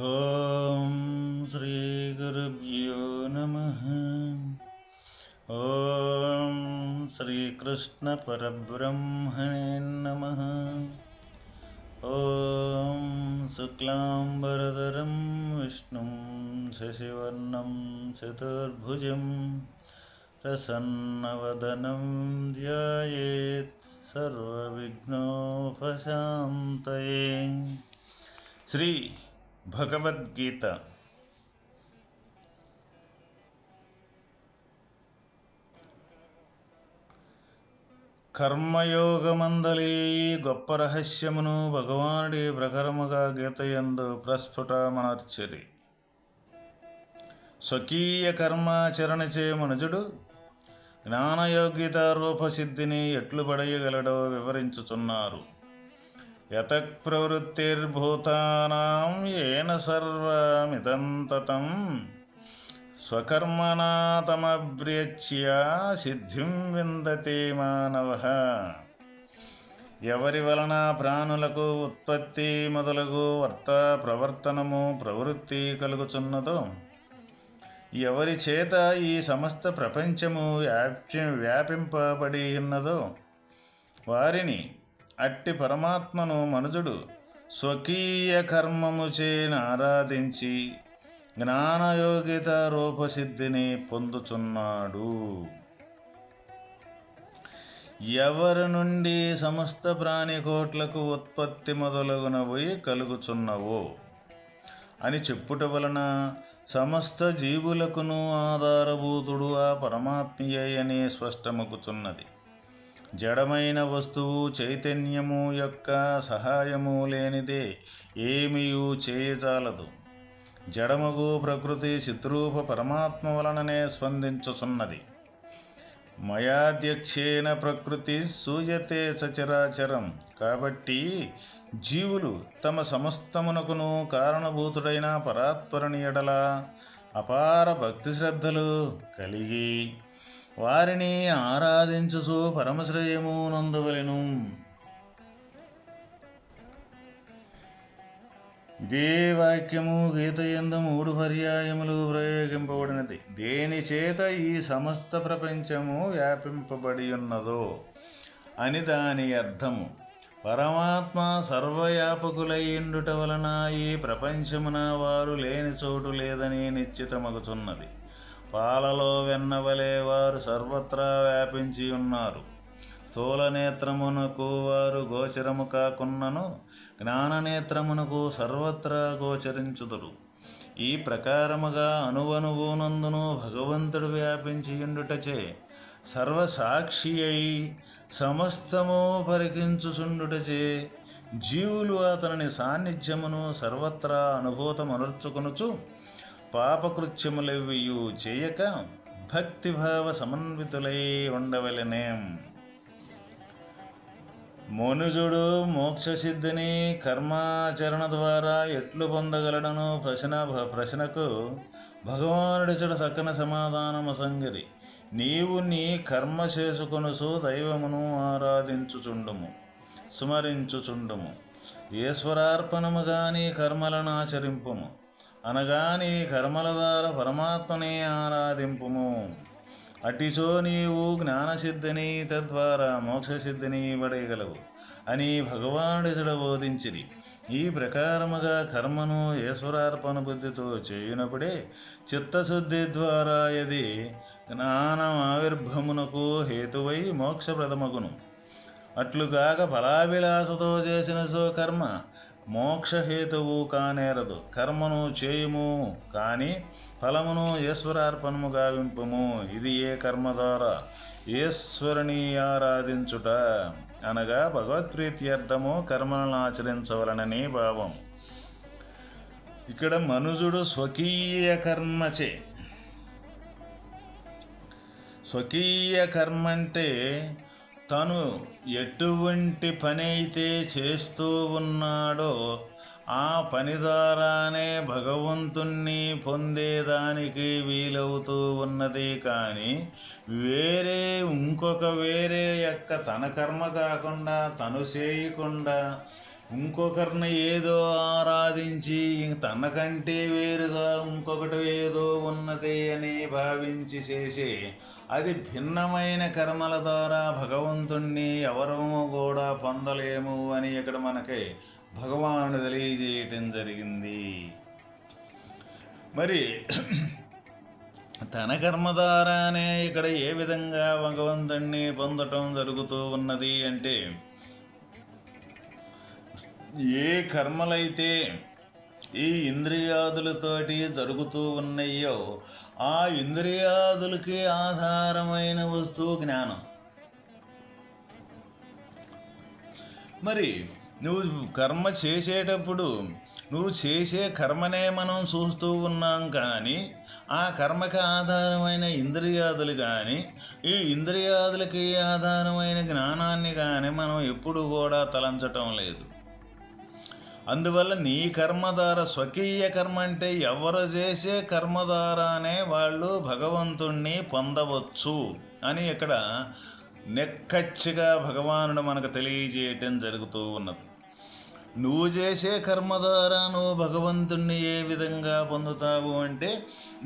ఓం శ్రీ గురుభ్యో నమః. ఓం శ్రీకృష్ణ పరబ్రహ్మణే నమః. ఓం శుక్లాంబరధరం విష్ణుం శశివర్ణం చతుర్భుజం ప్రసన్నవదనం ధ్యాయేత్ సర్వవిఘ్నోపశాంతయే. శ్రీ భగవద్గీత కర్మయోగమందలి గొప్ప రహస్యమును భగవానుడి ప్రకరముగా గీతయందు ప్రస్ఫుటమనర్చిరి. స్వకీయ కర్మాచరణచే మనుజుడు జ్ఞానయోగ్యత రూపసిద్ధిని ఎట్లు పడయగలడో వివరించుచున్నారు. యతః ప్రవృత్తిర్భూతానాం యేన సర్వమిదం తతం స్వకర్మణా తమభ్యచ్య సిద్ధిం విందతే మానవః. ఎవరి వలన ప్రాణులకు ఉత్పత్తి మొదలగు ప్రవర్తనము ప్రవృత్తి కలుగుచున్నదో, ఎవరి చేత ఈ సమస్త ప్రపంచము వ్యాపింపబడి ఉన్నదో, వారిని అట్టి పరమాత్మను మనుజుడు స్వకీయ కర్మముచే ఆరాధించి జ్ఞానయోగిత రూపసిద్ధిని పొందుచున్నాడు. ఎవరి నుండి సమస్త ప్రాణికోట్లకు ఉత్పత్తి మొదలగునవి కలుగుచున్నవో అని చెప్పుట వలన సమస్త జీవులకును ఆధారభూతుడు ఆ పరమాత్మయే అని స్పష్టమగుచున్నది. జడమైన వస్తువు చైతన్యము యొక్క సహాయము లేనిదే ఏమీయూ చేయజాలదు. జడమగు ప్రకృతి చిద్రూప పరమాత్మ వలననే స్పందించుచున్నది. మయాధ్యక్షేణ ప్రకృతి సూయతే సచరాచరం. కాబట్టి జీవులు తమ సమస్తమునకును కారణభూతుడైన పరాత్పరుని ఎడల అపార భక్తి శ్రద్ధలు కలిగి వారిని ఆరాధించుచు పరమశ్రేయము నందవలెను. ఇదే వాక్యము గీతయందు 3 పర్యాయములు ప్రయోగింపబడినది. దేని చేత ఈ సమస్త ప్రపంచము వ్యాపింపబడి ఉన్నదో అని దాని అర్థము. పరమాత్మ సర్వవ్యాపకులైండుట వలన ఈ ప్రపంచమున వారు లేని చోటు లేదని నిశ్చితమగుచున్నది. పాలలో వెన్నవలే వారు సర్వత్రా వ్యాపించి ఉన్నారు. స్థూలనేత్రమునకు వారు గోచరము కాకున్నను జ్ఞాననేత్రమునకు సర్వత్రా గోచరించుదురు. ఈ ప్రకారముగా అణువణువునందును భగవంతుడు వ్యాపించి ఉండుటచే సర్వసాక్షి అయి సమస్తము పరికించుచుండుటచే జీవులు అతని సాన్నిధ్యమును సర్వత్రా అనుభూతమనర్చుకొనుచు పాపకృత్యములెవ్వియు చేయక భక్తిభావ సమన్వితులై ఉండవలెనే. మనుజుడు మోక్షసిద్ధిని కర్మాచరణ ద్వారా ఎట్లు పొందగలడను ప్రశ్నకు భగవానుడిచడు చక్కని సమాధానము సంగరి. నీవు నీ కర్మ చేసుకొనుసు దైవమును ఆరాధించుచుండుము, స్మరించుచుండుము. ఈశ్వరార్పణము గాని కర్మలను ఆచరింపుము, అనగా నీ కర్మల ద్వారా పరమాత్మని ఆరాధింపుము. అటిచో నీవు జ్ఞానసిద్ధిని తద్వారా మోక్షసిద్ధిని పడగలవు అని భగవానుడితడు బోధించిరి. ఈ ప్రకారముగా కర్మను ఈశ్వరార్పణ బుద్ధితో చేయునప్పుడే చిత్తశుద్ధి ద్వారా ఇది జ్ఞానమావిర్భమునకు హేతువై మోక్షప్రదమగును. అట్లుగాక ఫలాభిలాషతో చేసిన సో కర్మ మోక్షహేతువు కానేరదు. కర్మను చేయుము కానీ ఫలమును ఈశ్వరార్పణము గావింపుము. ఇది ఏ కర్మ ద్వారా ఈశ్వరుని ఆరాధించుట, అనగా భగవత్ప్రీత్యర్థము కర్మలను ఆచరించవలనని భావం. ఇక్కడ మనుజుడు స్వకీయ కర్మంటే తను ఎటువంటి పని అయితే చేస్తూ ఉన్నాడో ఆ పని ద్వారానే భగవంతుణ్ణి పొందేదానికి వీలవుతూ ఉన్నది. కానీ వేరే యొక్క తన కర్మ కాకుండా తను చేయకుండా ఇంకొకరిని ఏదో ఆరాధించి తనకంటే వేరుగా ఇంకొకటి ఏదో ఉన్నది అని భావించి చేసే అది భిన్నమైన కర్మల ద్వారా భగవంతుణ్ణి ఎవరము కూడా పొందలేము అని ఇక్కడ మనకి భగవానుడు తెలియజేయటం జరిగింది. మరి తన కర్మ ద్వారానే ఇక్కడ ఏ విధంగా భగవంతుణ్ణి పొందటం జరుగుతూ ఉన్నది అంటే, ఏ కర్మలైతే ఈ ఇంద్రియాదులతోటి జరుగుతూ ఉన్నాయో ఆ ఇంద్రియాదులకి ఆధారమైన వస్తువు జ్ఞానం. మరి నువ్వు కర్మ చేసేటప్పుడు నువ్వు చేసే కర్మనే మనం చూస్తూ ఉన్నాం, కానీ ఆ కర్మకి ఆధారమైన ఇంద్రియాదులు కానీ ఈ ఇంద్రియాదులకి ఆధారమైన జ్ఞానాన్ని కానీ మనం ఎప్పుడు కూడా తలంచటం లేదు. అందువల్ల నీ కర్మ ద్వారా, స్వకీయ కర్మ అంటే ఎవరు చేసే కర్మ ద్వారానే వాళ్ళు భగవంతుణ్ణి పొందవచ్చు అని ఇక్కడ నెక్కచ్చిగా భగవానుడు మనకు తెలియజేయటం జరుగుతూ ఉన్నది. నువ్వు చేసే కర్మ ద్వారా నువ్వు భగవంతుణ్ణి ఏ విధంగా పొందుతావు అంటే,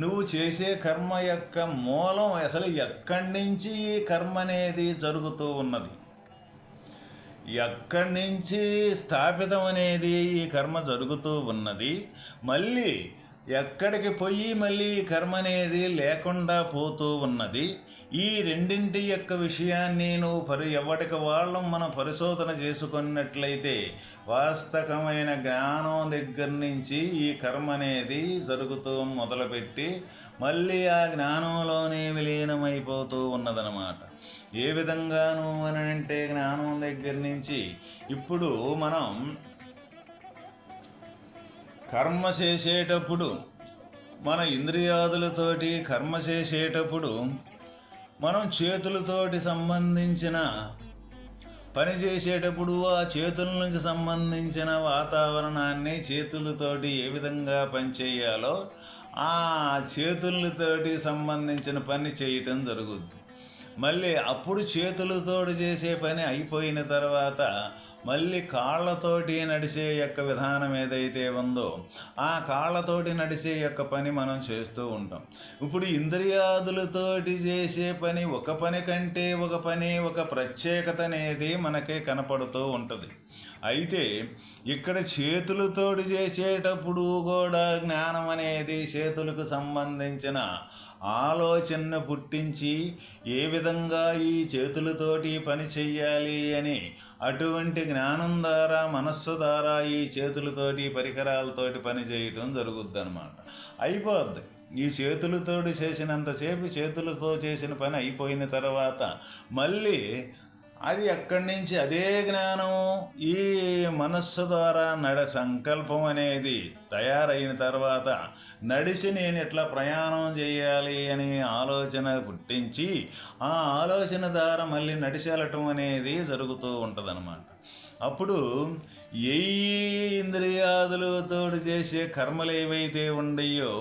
నువ్వు చేసే కర్మ యొక్క మూలం అసలు ఎక్కడి నుంచి ఈ కర్మ అనేది జరుగుతూ ఉన్నది, ఎక్కడి నుంచి స్థాపితం అనేది ఈ కర్మ జరుగుతూ ఉన్నది, మళ్ళీ ఎక్కడికి పోయి మళ్ళీ ఈ కర్మ అనేది లేకుండా పోతూ ఉన్నది. ఈ రెండింటి యొక్క విషయాన్ని నువ్వు ఎవరికి వాళ్ళం మనం పరిశోధన చేసుకున్నట్లయితే వాస్తవమైన జ్ఞానం దగ్గర నుంచి ఈ కర్మ అనేది జరుగుతూ మొదలుపెట్టి మళ్ళీ ఆ జ్ఞానంలోనే విలీనమైపోతూ ఉన్నదన్నమాట. ఏ విధంగా నువ్వు అని అంటే, జ్ఞానం దగ్గర నుంచి ఇప్పుడు మనం కర్మ చేసేటప్పుడు, మన ఇంద్రియాదులతోటి కర్మ చేసేటప్పుడు మనం చేతులతోటి సంబంధించిన పని చేసేటప్పుడు ఆ చేతులకు సంబంధించిన వాతావరణాన్ని చేతులతోటి ఏ విధంగా పనిచేయాలో ఆ చేతులతోటి సంబంధించిన పని చేయటం జరుగుద్ది. మళ్ళీ అప్పుడు చేతులతోటి చేసే పని అయిపోయిన తర్వాత మళ్ళీ కాళ్ళతోటి నడిచే యొక్క విధానం ఏదైతే ఉందో ఆ కాళ్ళతోటి నడిచే యొక్క పని మనం చేస్తూ ఉంటాం. ఇప్పుడు ఇంద్రియాదులతోటి చేసే పని ఒక పని కంటే ఒక పని, ఒక ప్రత్యేకత అనేది మనకే కనపడుతూ ఉంటుంది. అయితే ఇక్కడ చేతులతోటి చేసేటప్పుడు కూడా జ్ఞానం అనేది చేతులకు సంబంధించిన ఆలోచన పుట్టించి ఏ విధంగా ఈ చేతులతోటి పని చెయ్యాలి అని అటువంటి జ్ఞానం ద్వారా, మనస్సు ద్వారా ఈ చేతులతోటి పరికరాలతోటి పని చేయటం జరుగుద్ది అన్నమాట. అయిపోద్ది. ఈ చేతులతోటి చేసినంతసేపు చేతులతో చేసిన పని అయిపోయిన తర్వాత మళ్ళీ అది ఎక్కడి నుంచి అదే జ్ఞానం ఈ మనస్సు ద్వారా సంకల్పం అనేది తయారైన తర్వాత నడిచి నేను ఎట్లా ప్రయాణం చేయాలి అని ఆలోచన పుట్టించి ఆ ఆలోచన ద్వారా మళ్ళీ నడిచి వెళ్ళటం అనేది జరుగుతూ ఉంటుందన్నమాట. అప్పుడు ఏ ఇంద్రియాదులతో చేసే కర్మలు ఏవైతే ఉండయో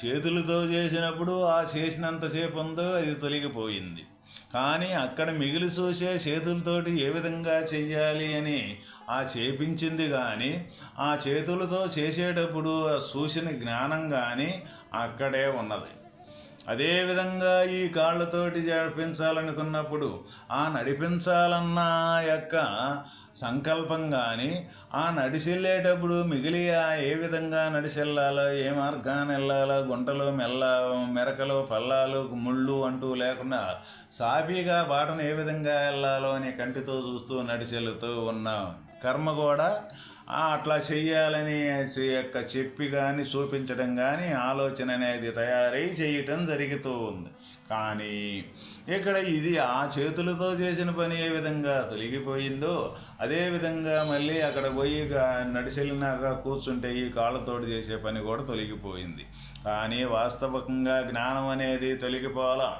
చేతులతో చేసినప్పుడు ఆ చేసినంతసేపు ఉందో అది తొలగిపోయింది. కానీ అక్కడ మిగిలి చూసే చేతులతోటి ఏ విధంగా చెయ్యాలి అని ఆ చేపించింది కానీ ఆ చేతులతో చేసేటప్పుడు చూసిన జ్ఞానం కానీ అక్కడే ఉన్నది. అదేవిధంగా ఈ కాళ్ళతోటి నడిపించాలనుకున్నప్పుడు ఆ నడిపించాలన్న యొక్క సంకల్పం కానీ ఆ నడిచెళ్ళేటప్పుడు మిగిలి ఏ విధంగా నడిచెళ్ళాలో, ఏ మార్గాన్ని వెళ్ళాలో, గుంటలు మెరకలు పల్లాలు ముళ్ళు అంటూ లేకుండా సాఫీగా బాటను ఏ విధంగా వెళ్ళాలో అని కంటితో చూస్తూ నడిచెళ్తూ ఉన్న కర్మ కూడా అట్లా చెయ్యాలని యొక్క చెప్పి కానీ చూపించడం కానీ ఆలోచన అనేది తయారై చేయటం జరుగుతూ ఉంది. కానీ ఇక్కడ ఇది ఆ చేతులతో చేసిన పని ఏ విధంగా తొలగిపోయిందో అదేవిధంగా మళ్ళీ అక్కడ పోయి నడిచెళ్ళినాక కూర్చుంటే ఈ కాళ్ళతోటి చేసే పని కూడా తొలగిపోయింది. కానీ వాస్తవికంగా జ్ఞానం అనేది తొలగిపోవాలా.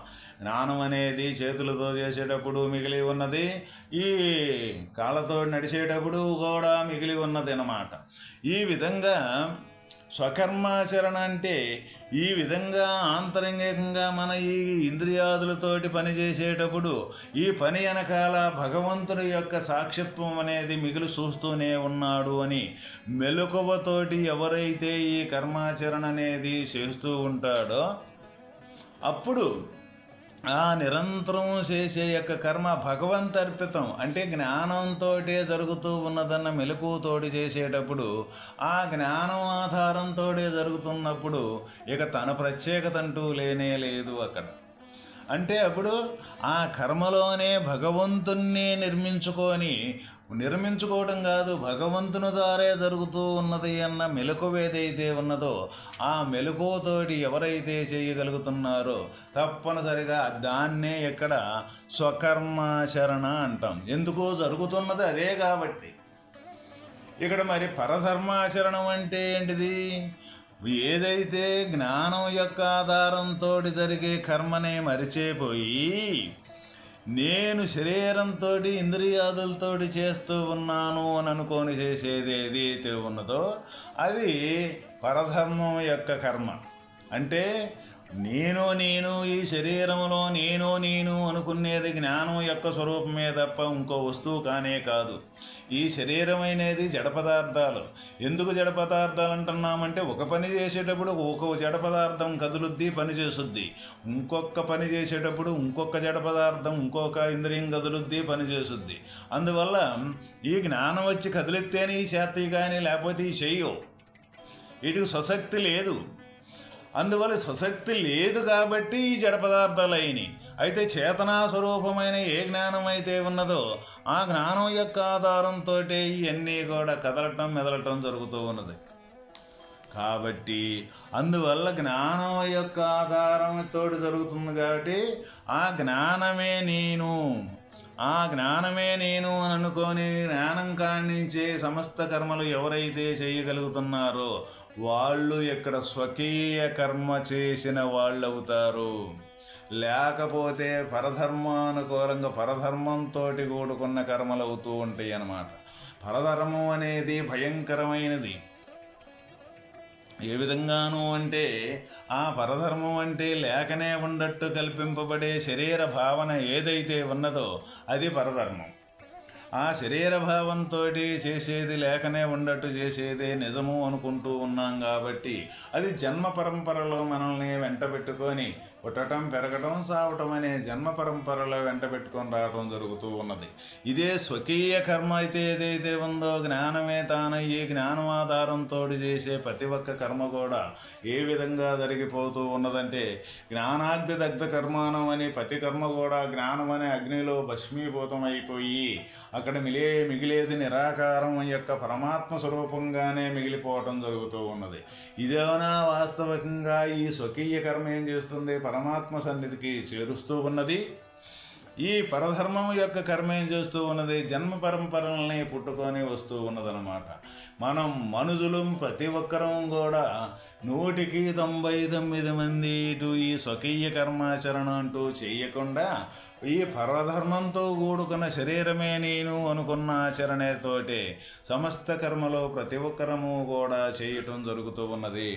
జ్ఞానం అనేది చేతులతో చేసేటప్పుడు మిగిలి ఉన్నది, ఈ కాళ్ళతో నడిచేటప్పుడు కూడా మిగిలి ఉన్నది అన్నమాట. ఈ విధంగా స్వకర్మాచరణ అంటే ఈ విధంగా ఆంతరంగికంగా మన ఈ ఇంద్రియాదులతోటి పని చేసేటప్పుడు ఈ పని వెనకాల భగవంతుడి యొక్క సాక్షిత్వం అనేది మిగిలి చూస్తూనే ఉన్నాడు అని మెలకువతోటి ఎవరైతే ఈ కర్మాచరణ అనేది చేస్తూ ఉంటాడో అప్పుడు ఆ నిరంతరం చేసే యొక్క కర్మ భగవంతర్పితం అంటే జ్ఞానంతో జరుగుతూ ఉన్నదన్న మెలకువతోటి చేసేటప్పుడు ఆ జ్ఞానం ఆధారంతో జరుగుతున్నప్పుడు ఇక తన ప్రత్యేకత అంటూ లేనే లేదు అక్కడ. అంటే అప్పుడు ఆ కర్మలోనే భగవంతుణ్ణి నిర్మించుకోవడం కాదు, భగవంతుని ద్వారే జరుగుతూ ఉన్నది అన్న మెలకువ ఏదైతే ఉన్నదో ఆ మెలకువతోటి ఎవరైతే చేయగలుగుతున్నారో తప్పనిసరిగా దాన్నే ఇక్కడ స్వకర్మాచరణ అంటాం. ఎందుకు జరుగుతున్నది అదే కాబట్టి. ఇక్కడ మరి పరధర్మాచరణం అంటే ఏంటిది? ఏదైతే జ్ఞానం యొక్క ఆధారంతో జరిగే కర్మనే మరిచిపోయి నేను శరీరంతో ఇంద్రియాదులతో చేస్తూ ఉన్నాను అని అనుకొని చేసేది ఏదైతే ఉన్నదో అది పరధర్మం యొక్క కర్మ. అంటే నేను ఈ శరీరంలో నేను అనుకునేది జ్ఞానం యొక్క స్వరూపమే తప్ప ఇంకో వస్తువు కానే కాదు. ఈ శరీరం అనేది జడ పదార్థాలు. ఎందుకు జడ పదార్థాలు అంటున్నామంటే ఒక పని చేసేటప్పుడు ఒక జడ పదార్థం కదులుద్ది, పని చేస్తుంది. ఇంకొక పని చేసేటప్పుడు ఇంకొక జడ పదార్థం ఇంకొక ఇంద్రియం కదులుద్ది, పని చేస్తుంది. అందువల్ల ఈ జ్ఞానం వచ్చి కదిలిస్తేనే ఈ చేతి కానీ లేకపోతే ఈ చెయ్యో, వీటికి స్వశక్తి లేదు. అందువల్ల స్వశక్తి లేదు కాబట్టి ఈ జడ పదార్థాలు అయినాయి. అయితే చేతనా స్వరూపమైన ఏ జ్ఞానం అయితే ఉన్నదో ఆ జ్ఞానం యొక్క ఆధారంతో ఇవన్నీ కూడా కదలటం మెదలటం జరుగుతూ ఉన్నది. కాబట్టి అందువల్ల జ్ఞానం యొక్క ఆధారంతో జరుగుతుంది కాబట్టి ఆ జ్ఞానమే నేను అని అనుకొని జ్ఞానం కాణించే సమస్త కర్మలు ఎవరైతే చేయగలుగుతున్నారో వాళ్ళు ఇక్కడ స్వకీయ కర్మ చేసిన వాళ్ళు అవుతారు. లేకపోతే పరధర్మానుకూలంగా పరధర్మంతో కూడుకున్న కర్మలు అవుతూ ఉంటాయి అన్నమాట. పరధర్మం అనేది భయంకరమైనది. ఏ విధంగాను అంటే ఆ పరధర్మం అంటే లేకనే ఉండట్టు కల్పింపబడే శరీర భావన ఏదైతే ఉన్నదో అది పరధర్మం. ఆ శరీర భావంతో చేసేది లేకనే ఉండట్టు చేసేదే నిజము అనుకుంటూ ఉన్నాం కాబట్టి అది జన్మ పరంపరలో మనల్ని వెంట పెట్టుకొని పుట్టడం, పెరగడం, సావటం అనే జన్మ పరంపరలో వెంట పెట్టుకొని రావడం జరుగుతూ ఉన్నది. ఇదే స్వకీయ కర్మ అయితే ఏదైతే ఉందో జ్ఞానమే తానయ్యి జ్ఞానం ఆధారంతో చేసే ప్రతి ఒక్క కర్మ కూడా ఏ విధంగా జరిగిపోతూ ఉన్నదంటే జ్ఞానాగ్ని దగ్ధ కర్మానం అని ప్రతి కర్మ కూడా జ్ఞానం అనే అగ్నిలో భస్మీభూతం అయిపోయి అక్కడ మిగిలేది నిరాకారం యొక్క పరమాత్మ స్వరూపంగానే మిగిలిపోవటం జరుగుతూ ఉన్నది. ఇదేనా వాస్తవికంగా ఈ స్వకీయ కర్మ ఏం చేస్తుంది? పరమాత్మ సన్నిధికి చేరుస్తూ ఉన్నది. ఈ పరధర్మం యొక్క కర్మ ఏం చేస్తూ ఉన్నది? జన్మ పరంపరల్ని పుట్టుకొని వస్తూ ఉన్నదన్నమాట. మనం మనుషులు ప్రతి ఒక్కరం కూడా 199 మంది ఇటు ఈ స్వకీయ కర్మాచరణ అంటూ చేయకుండా ఈ పరధర్మంతో కూడుకున్న శరీరమే నేను అనుకున్న ఆచరణతోటే సమస్త కర్మలో ప్రతి ఒక్కరము కూడా చేయటం జరుగుతూ ఉన్నది.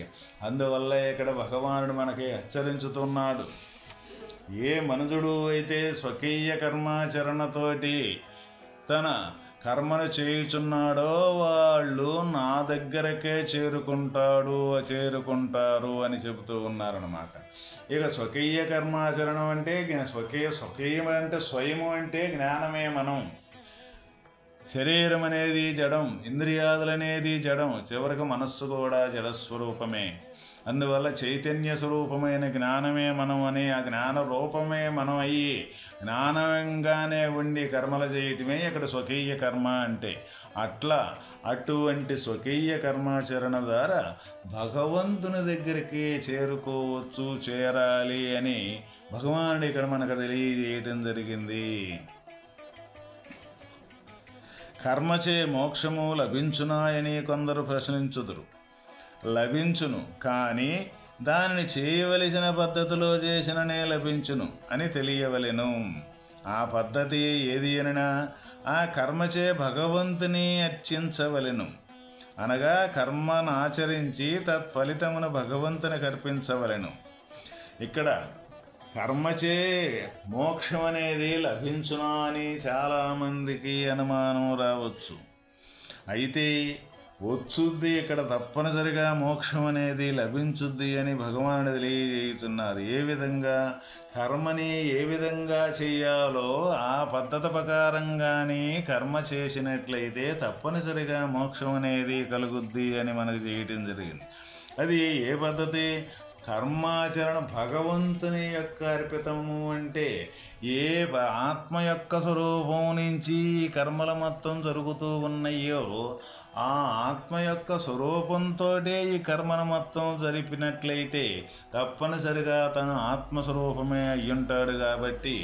అందువల్ల ఇక్కడ భగవానుడు మనకి హెచ్చరించుతున్నాడు. ఏ మనుజుడు అయితే స్వకీయ కర్మాచరణతోటి తన కర్మను చేయుచున్నాడో వాళ్ళు నా దగ్గరకే చేరుకుంటారు అని చెబుతూ ఉన్నారన్నమాట. ఇక స్వకీయ కర్మాచరణం అంటే స్వకీయం అంటే స్వయము అంటే జ్ఞానమే మనం. శరీరం అనేది జడం, ఇంద్రియాదులనేది జడం, చివరికి మనస్సు కూడా జడస్వరూపమే. అందువల్ల చైతన్య స్వరూపమైన జ్ఞానమే మనం అని ఆ జ్ఞాన రూపమే మనం అయ్యి జ్ఞానంగానే ఉండి కర్మలు చేయటమే ఇక్కడ స్వకీయ కర్మ అంటే. అటువంటి స్వకీయ కర్మాచరణ ద్వారా భగవంతుని దగ్గరికి చేరుకోవచ్చు, చేరాలి అని భగవానుడు ఇక్కడ మనకు తెలియజేయటం జరిగింది. కర్మచే మోక్షము లభించునాయని కొందరు ప్రశ్నించుదురు. లభించును, కానీ దానిని చేయవలసిన పద్ధతిలో చేసిననే లభించును అని తెలియవలెను. ఆ పద్ధతి ఏది అనినా ఆ కర్మచే భగవంతుని అర్చించవలెను. అనగా కర్మను ఆచరించి తత్ఫలితమును భగవంతుని కర్పించవలెను. ఇక్కడ కర్మచే మోక్షం అనేది లభించునా అని చాలామందికి అనుమానం రావచ్చు. అయితే వచ్చుద్ది, ఇక్కడ తప్పనిసరిగా మోక్షం అనేది లభించుద్ది అని భగవానుడు తెలియజేస్తున్నారు. ఏ విధంగా కర్మని ఏ విధంగా చేయాలో ఆ పద్ధతి ప్రకారంగానే కర్మ చేసినట్లయితే తప్పనిసరిగా మోక్షం అనేది కలుగుద్ది అని మనకు చేయటం జరిగింది. అది ఏ పద్ధతి? కర్మాచరణ భగవంతుని యొక్క అర్పితము అంటే ఏ ఆత్మ యొక్క స్వరూపం నుంచి కర్మల మొత్తం జరుగుతూ ఉన్నాయో ఆ ఆత్మ యొక్క స్వరూపంతో ఈ కర్మను మొత్తం జరిపినట్లయితే తప్పనిసరిగా తన ఆత్మస్వరూపమే అయ్యుంటాడు. కాబట్టి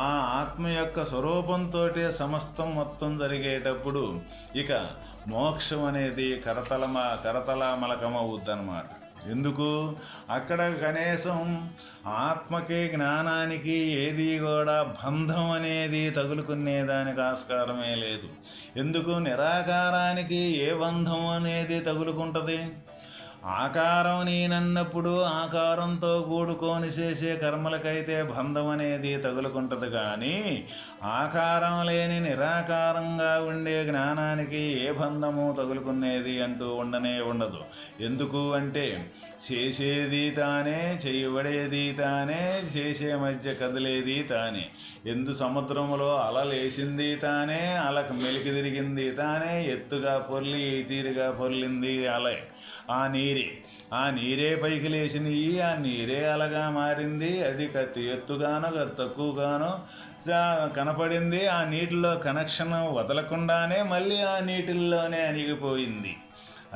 ఆ ఆత్మ యొక్క స్వరూపంతో సమస్తం మొత్తం జరిగేటప్పుడు ఇక మోక్షం అనేది కరతలమలకమవుద్దనమాట. ఎందుకు? అక్కడ కనీసం ఆత్మకి జ్ఞానానికి ఏది కూడా బంధం అనేది తగులుకునేదానికి ఆస్కారమే లేదు. ఎందుకు? నిరాకారానికి ఏ బంధం అనేది తగులుకుంటుంది? ఆకారం నేనన్నప్పుడు ఆకారంతో కూడుకొని చేసే కర్మలకైతే బంధం అనేది తగులుకుంటుంది. కానీ ఆకారం లేని నిరాకారంగా ఉండే జ్ఞానానికి ఏ బంధము తగులుకునేది అంటూ ఉండనే ఉండదు. ఎందుకు అంటే చేసేది తానే, చేయబడేది తానే, చేసే మధ్య కదిలేది తానే. సముద్రంలో అలలేసింది తానే, అలకు మెలికి తిరిగింది తానే, ఎత్తుగా పొర్లి తీరుగా పొర్లింది అలే. ఆ నీరే పైకి లేచింది, ఆ నీరే అలగా మారింది. అది ఎత్తుగానో తక్కువగానో కనపడింది. ఆ నీటిలో కనెక్షన్ వదలకుండానే మళ్ళీ ఆ నీటిల్లోనే అణిగిపోయింది.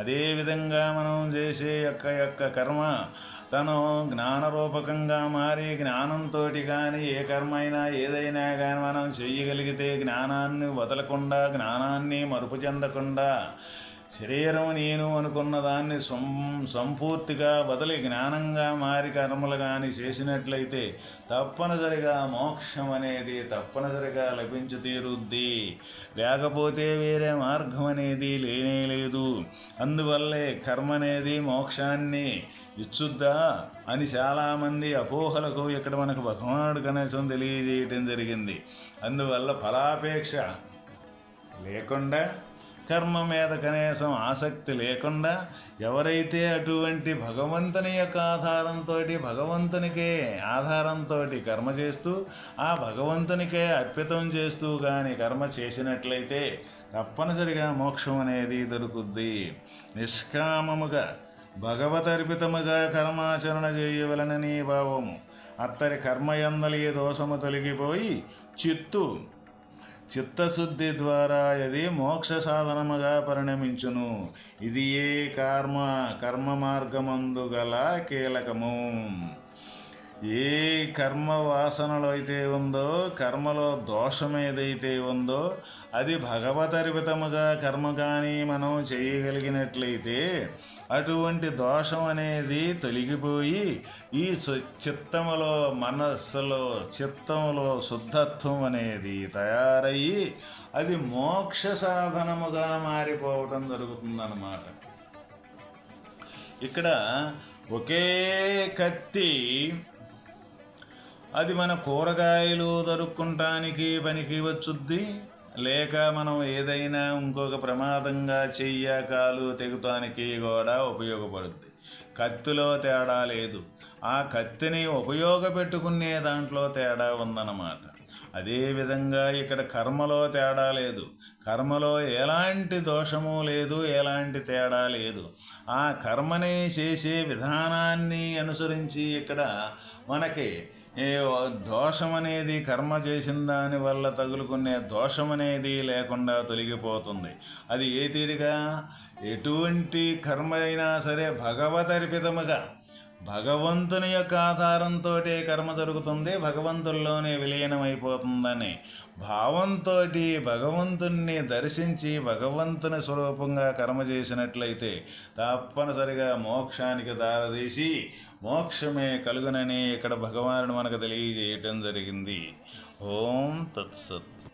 అదేవిధంగా మనం చేసే యొక్క కర్మ తను జ్ఞానరూపకంగా మారి జ్ఞానంతో కానీ ఏ కర్మ అయినా ఏదైనా కానీ మనం చెయ్యగలిగితే జ్ఞానాన్ని వదలకుండా, జ్ఞానాన్ని మరుపు చెందకుండా శరీరం నేను అనుకున్న దాన్ని సంపూర్తిగా వదిలి జ్ఞానంగా మారి కర్మలు కానీ చేసినట్లయితే తప్పనిసరిగా మోక్షం అనేది తప్పనిసరిగా లభించి తీరుద్ది. లేకపోతే వేరే మార్గం అనేది లేనే లేదు. అందువల్లే కర్మ అనేది మోక్షాన్ని ఇచ్చుద్దా అని చాలామంది అపోహలకు ఇక్కడ మనకు భగవానుడు కనీసం తెలియజేయటం జరిగింది. అందువల్ల ఫలాపేక్ష లేకుండా, కర్మ మీద కనీసం ఆసక్తి లేకుండా ఎవరైతే అటువంటి భగవంతుని యొక్క భగవంతునికే ఆధారంతో కర్మ చేస్తూ ఆ భగవంతునికే అర్పితం చేస్తూ కానీ కర్మ చేసినట్లయితే తప్పనిసరిగా మోక్షం అనేది దొరుకుద్ది. నిష్కామముగా భగవదర్పితముగా కర్మాచరణ చేయవలనని భావము. అత్తరి కర్మయందలి దోషము తొలగిపోయి చిత్తశుద్ధి ద్వారా అది మోక్ష సాధనముగా పరిణమించును. ఇది ఏ కర్మ మార్గమందు గల కీలకము. ఏ కర్మ వాసనలో అయితే ఉందో, కర్మలో దోషం ఏదైతే ఉందో అది భగవదర్పితముగా కర్మ కానీ మనం చేయగలిగినట్లయితే అటువంటి దోషం అనేది తొలగిపోయి ఈ చిత్తములో, మనస్సులో, చిత్తంలో శుద్ధత్వం అనేది తయారయ్యి అది మోక్ష సాధనముగా మారిపోవటం జరుగుతుందన్నమాట. ఇక్కడ ఒకే కత్తి అది మన కూరగాయలు దొరుకుంటానికి పనికి వచ్చుద్ది, లేక మనం ఏదైనా ఇంకొక ప్రమాదంగా కాలు తెగుతానికి కూడా ఉపయోగపడుద్ది. కత్తిలో తేడా లేదు, ఆ కత్తిని ఉపయోగపెట్టుకునే దాంట్లో తేడా ఉందన్నమాట. అదేవిధంగా ఇక్కడ కర్మలో తేడా లేదు, కర్మలో ఎలాంటి దోషము లేదు, ఎలాంటి తేడా లేదు. ఆ కర్మని చేసే విధానాన్ని అనుసరించి ఇక్కడ మనకి దోషం అనేది కర్మ చేసిన దాని వల్ల తగులుకునే దోషం అనేది లేకుండా తొలగిపోతుంది. అది ఏ తీరుగా? ఎటువంటి కర్మ అయినా సరే భగవదర్పితముగా భగవంతుని యొక్క ఆధారంతో కర్మ జరుగుతుంది, భగవంతుల్లోనే విలీనమైపోతుందని భావంతో భగవంతుణ్ణి దర్శించి భగవంతుని స్వరూపంగా కర్మ చేసినట్లయితే తప్పనిసరిగా మోక్షానికి దారితీసి మోక్షమే కలుగునని ఇక్కడ భగవానుడు మనకు తెలియజేయటం జరిగింది. ఓం తత్సత్.